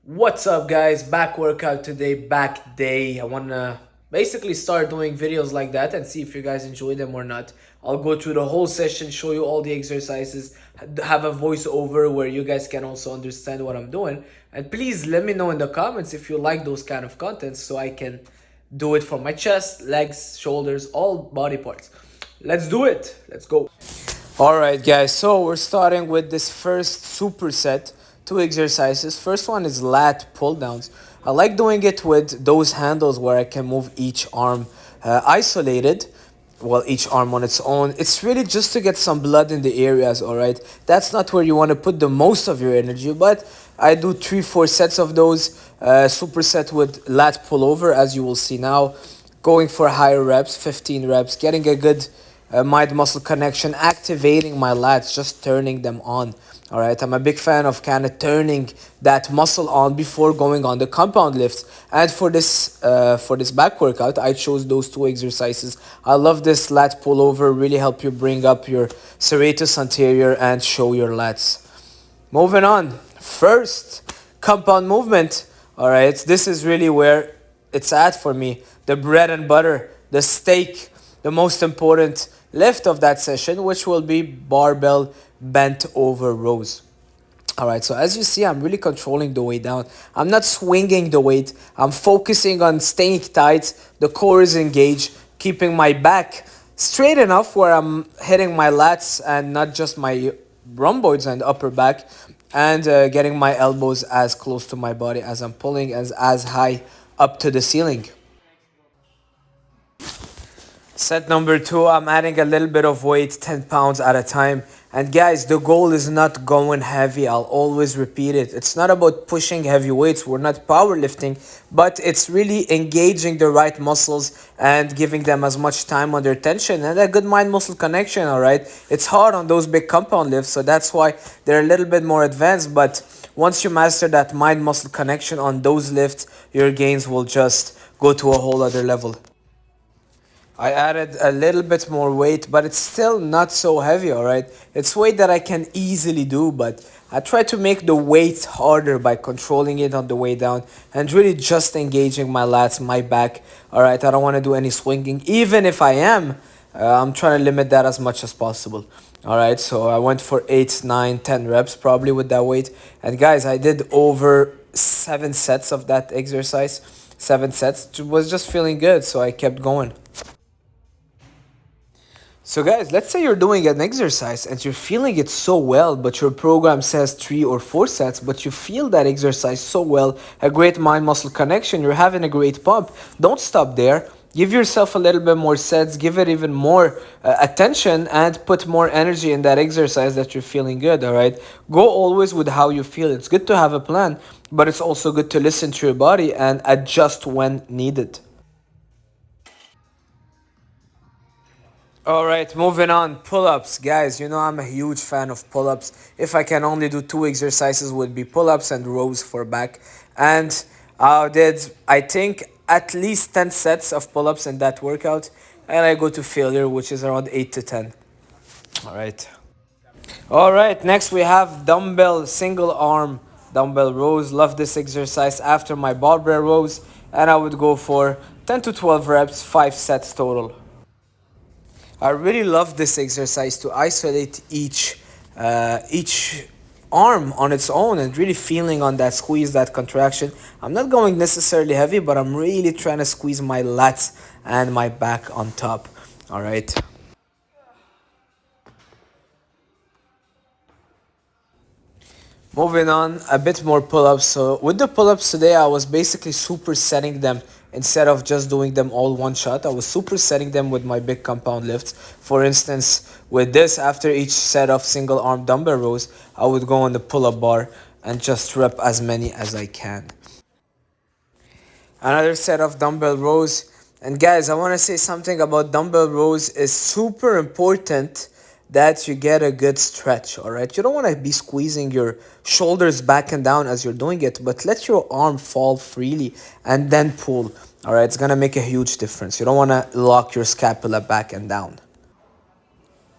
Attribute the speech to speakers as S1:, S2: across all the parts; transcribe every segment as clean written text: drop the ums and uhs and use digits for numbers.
S1: What's up, guys? Back workout today, back day. I wanna basically start doing videos like that and see if you guys enjoy them or not. I'll go through the whole session, show you all the exercises, have a voiceover where you guys can also understand what I'm doing. And please let me know in the comments if you like those kind of contents so I can do it for my chest, legs, shoulders, all body parts. Let's do it. Let's go. Alright guys, so we're starting with this first superset, two exercises. First one is lat pull downs. I like doing it with those handles where I can move each arm isolated, well, each arm on its own. It's really just to get some blood in the areas, alright? That's not where you want to put the most of your energy, but I do 3-4 sets of those, superset with lat pullover, as you will see now, going for higher reps, 15 reps, getting a good mind muscle connection, activating my lats, just turning them on. All right, I'm a big fan of kind of turning that muscle on before going on the compound lifts. And for this back workout, I chose those two exercises. I love this lat pullover, really help you bring up your serratus anterior and show your lats. Moving on, first compound movement. All right, this is really where it's at for me. The bread and butter, the steak, the most important lift of that session, which will be barbell bent over rows. All right, so as you see, I'm really controlling the weight down. I'm not swinging the weight. I'm focusing on staying tight. The core is engaged, keeping my back straight enough where I'm hitting my lats and not just my rhomboids and upper back, and getting my elbows as close to my body as I'm pulling as high up to the ceiling. Set number 2, I'm adding a little bit of weight, 10 pounds at a time. And guys, the goal is not going heavy. I'll always repeat it. It's not about pushing heavy weights. We're not powerlifting, but it's really engaging the right muscles and giving them as much time under tension and a good mind-muscle connection, all right? It's hard on those big compound lifts, so that's why they're a little bit more advanced. But once you master that mind-muscle connection on those lifts, your gains will just go to a whole other level. I added a little bit more weight, but it's still not so heavy, alright? It's weight that I can easily do, but I try to make the weight harder by controlling it on the way down and really just engaging my lats, my back, alright? I don't want to do any swinging. Even if I am, I'm trying to limit that as much as possible. Alright, so I went for 8, 9, 10 reps probably with that weight. And guys, I did over 7 sets of that exercise. 7 sets. It was just feeling good, so I kept going. So guys, let's say you're doing an exercise and you're feeling it so well, but your program says 3 or 4 sets, but you feel that exercise so well, a great mind-muscle connection, you're having a great pump. Don't stop there. Give yourself a little bit more sets, give it even more attention, and put more energy in that exercise that you're feeling good, all right? Go always with how you feel. It's good to have a plan, but it's also good to listen to your body and adjust when needed. All right, moving on. Pull-ups. Guys, you know I'm a huge fan of pull-ups. If I can only do 2 exercises, would be pull-ups and rows for back. And I did, I think, at least 10 sets of pull-ups in that workout. And I go to failure, which is around 8 to 10. All right. All right, next we have dumbbell single arm dumbbell rows. Love this exercise after my barbell rows. And I would go for 10 to 12 reps, 5 sets total. I really love this exercise to isolate each arm on its own and really feeling on that squeeze, that contraction. I'm not going necessarily heavy, but I'm really trying to squeeze my lats and my back on top. All right. Moving on, a bit more pull-ups. So with the pull-ups today, I was basically supersetting them instead of just doing them all one shot. I was supersetting them with my big compound lifts. For instance, with this, after each set of single arm dumbbell rows, I would go on the pull-up bar and just rep as many as I can. Another set of dumbbell rows. And guys, I want to say something about dumbbell rows is super important that you get a good stretch, all right? You don't want to be squeezing your shoulders back and down as you're doing it, but let your arm fall freely and then pull, all right? It's going to make a huge difference. You don't want to lock your scapula back and down.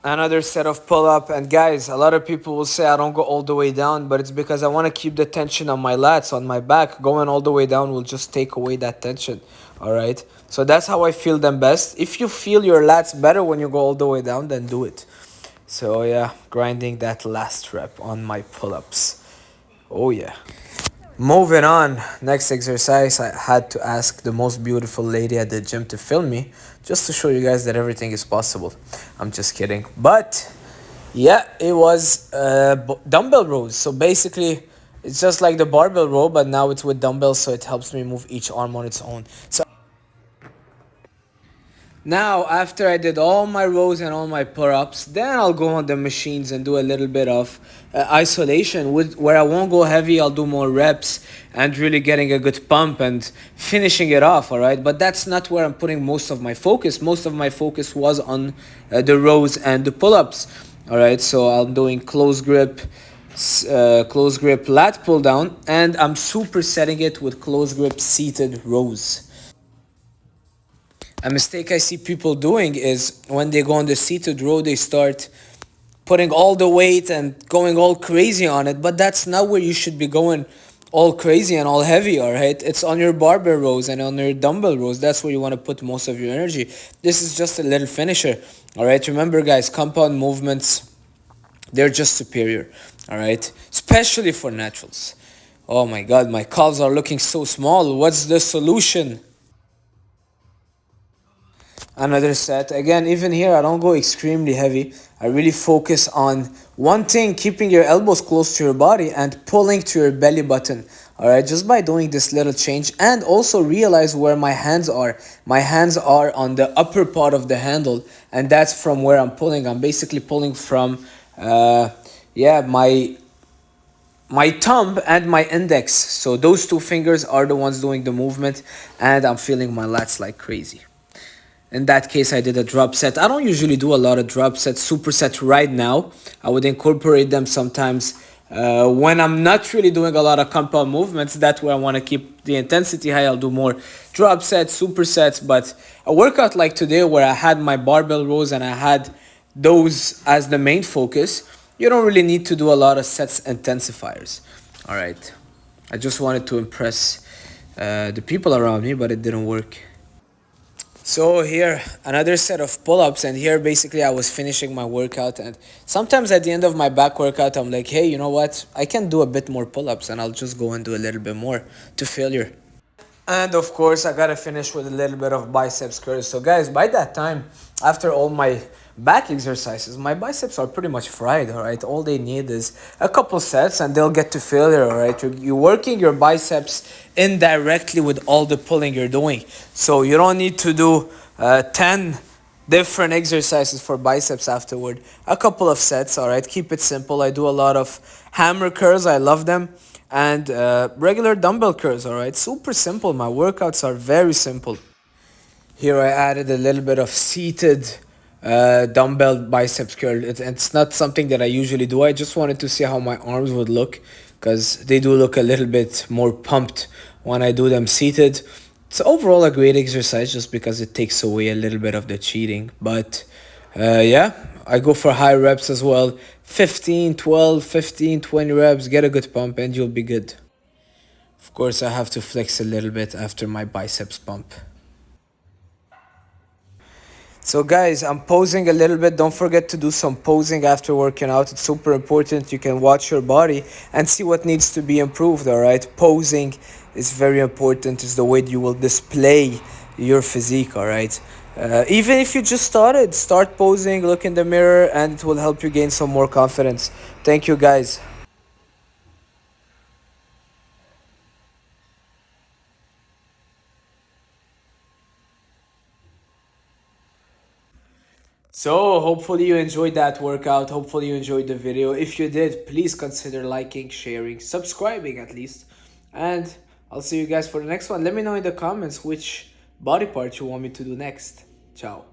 S1: Another set of pull-up. And guys, a lot of people will say I don't go all the way down, but it's because I want to keep the tension on my lats, on my back. Going all the way down will just take away that tension. All right, so that's how I feel them best. If you feel your lats better when you go all the way down, then do it. So yeah, grinding that last rep on my pull-ups. Oh yeah. Moving on, next exercise, I had to ask the most beautiful lady at the gym to film me just to show you guys that everything is possible. I'm just kidding. But yeah, it was dumbbell rows. So basically, it's just like the barbell row, but now it's with dumbbells, so it helps me move each arm on its own. So now, after I did all my rows and all my pull-ups, then I'll go on the machines and do a little bit of isolation. Where I won't go heavy, I'll do more reps and really getting a good pump and finishing it off, all right? But that's not where I'm putting most of my focus. Most of my focus was on the rows and the pull-ups, all right? So I'm doing close grip lat pull down, and I'm supersetting it with close grip seated rows. A mistake I see people doing is when they go on the seated row, they start putting all the weight and going all crazy on it, but that's not where you should be going all crazy and all heavy, all right? It's on your barbell rows and on your dumbbell rows. That's where you want to put most of your energy. This is just a little finisher, all right? Remember, guys, compound movements, they're just superior, all right? Especially for naturals. Oh my God, my calves are looking so small. What's the solution? Another set. Again, even here I don't go extremely heavy. I really focus on one thing, keeping your elbows close to your body and pulling to your belly button. All right, just by doing this little change, and also realize where my hands are. My hands are on the upper part of the handle, and that's from where I'm pulling. I'm basically pulling from my thumb and my index. So those two fingers are the ones doing the movement, and I'm feeling my lats like crazy. In that case, I did a drop set. I don't usually do a lot of drop sets, supersets right now. I would incorporate them sometimes when I'm not really doing a lot of compound movements. That's where I want to keep the intensity high. I'll do more drop sets, supersets. But a workout like today where I had my barbell rows and I had those as the main focus, you don't really need to do a lot of sets intensifiers. All right. I just wanted to impress the people around me, but it didn't work. So here, another set of pull-ups, and here basically I was finishing my workout, and sometimes at the end of my back workout, I'm like, hey, you know what? I can do a bit more pull-ups, and I'll just go and do a little bit more to failure. And of course, I gotta finish with a little bit of biceps curls. So guys, by that time, after all my back exercises, my biceps are pretty much fried, all right? All they need is a couple sets and they'll get to failure, all right? You're working your biceps indirectly with all the pulling you're doing. So you don't need to do 10 different exercises for biceps afterward. A couple of sets, all right? Keep it simple. I do a lot of hammer curls. I love them. And regular dumbbell curls, all right? Super simple. My workouts are very simple. Here I added a little bit of seated dumbbell biceps curl. It's not something that I usually do. I just wanted to see how my arms would look because they do look a little bit more pumped when I do them seated. It's overall a great exercise just because it takes away a little bit of the cheating. But yeah, I go for high reps as well. 15, 12, 15, 20 reps. Get a good pump and you'll be good. Of course, I have to flex a little bit after my biceps pump. So guys, I'm posing a little bit. Don't forget to do some posing after working out. It's super important. You can watch your body and see what needs to be improved, all right? Posing is very important. It's the way you will display your physique, all right? Even if you just started, start posing, look in the mirror, and it will help you gain some more confidence. Thank you, guys. So hopefully you enjoyed that workout. Hopefully you enjoyed the video. If you did, please consider liking, sharing, subscribing at least. And I'll see you guys for the next one. Let me know in the comments which body part you want me to do next. Ciao.